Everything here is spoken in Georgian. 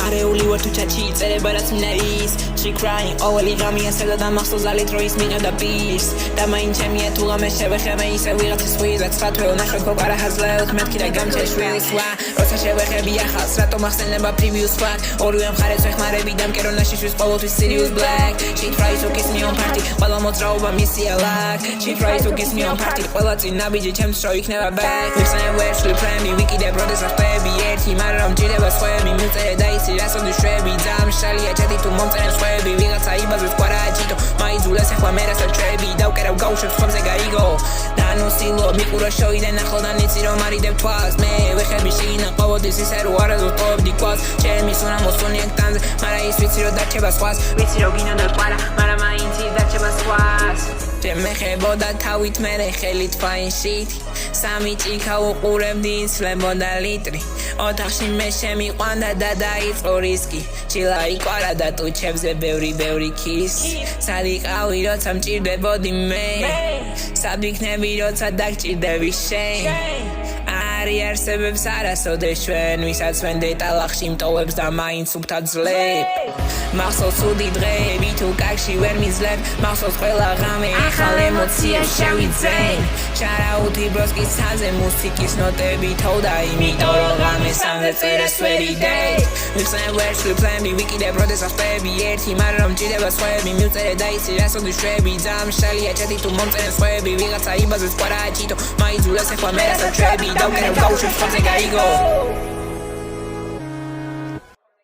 არეული ვარ თუ ჩატში წერება რაც მინარის She crying ყოველი ღამე ასელა და მახსოვს ალით რო ის მიღებდა პირს და მაინც ჩემია თუ ამე შევეხებე ისე ვიღაცის ხვიზაც ხათვეო ნახვე ქოკარა ჰაზლეოთ მეთქი და გამჩეშვილის ვა როცა შევეხები ახალს რატომ ახსენდება previous fuck ორივე მხარეს ვეხმარები და მკერონაში შვლის ყოველთვის Sirius Black She tries to kiss me on party ყველა მოძრაობა მისია luck She tries to kiss me on party ყველა წინ ნაბიჯი ჩემს რო იქნება back ვიხსენებ ვერს ვიფრემი ვიკიდებ როდესაც ხტები ერთი მაგრამ მჭირდება სხვები მიწერე და ისი რასოდი შვები ძამშალია ჩათი თუ მომწერენ სხვები ვიღაცა იბაზებს კვარაჯიტო მაიძულეს ახლა მე რასაც შვები დავკერავ გავუშვებ სხვებზე გაიგო დანოსილო მიყურა შოიდან ახლოდან იცი რომ არიდებ თვალს მე ვეხები შიგინა ყოველთვის ისე რო არასდროს ყოფდი კვას ჩემი სუნა მოსუნი აქტანზე მაგრამ ის ვიცი რომ დარჩება სხვას ვიცი რომ გინდა კვარა მაგრამ მაინც დარჩება სხვას შემეხებოდა თავით მერე ხელით fine shit სამი ჭიქა უყურებდი იცლებოდა ლიტრი ოთახში მე შემიყვანდა და დაიწყო რისკი ჭილა იყვარა და ტუჩებზე ბევრი ქის სად იყავი როცა მჭირდებოდი მე სად ვიქნები როცა დაგჭირდები შენ არი არსებებს არასოდეს ჩვენ ვისაც ვენ დეტალახში მტოვებს და მაინც უფთა ძლებ მახსოვს უდი დღეები თუ კაკში ვერ მიძლებ მახსოვს ყველა ღამე ახალ ემოციებს შევიძენ შარაუთი ბროსკის ცაზე მუსიკის ნოტები თოვდა იმიტომ რომ ღამე სამზე წერეს ვერიდეთ ვიხსენებ ვერს ვიფრემი ვიკიდებ როდესაც ხტები ერთი მაგრამ მჭირდება სხვები მივწერე და იცი რასოდი შვები ძამშალია ჩათი თუ მომწერენ სხვები ვიღაცა იბაზებს კვარაჯიტო მაიძულეს ახლა მე რასაც შვები დავკერავ გავუშვებ სხვებზე გაიგო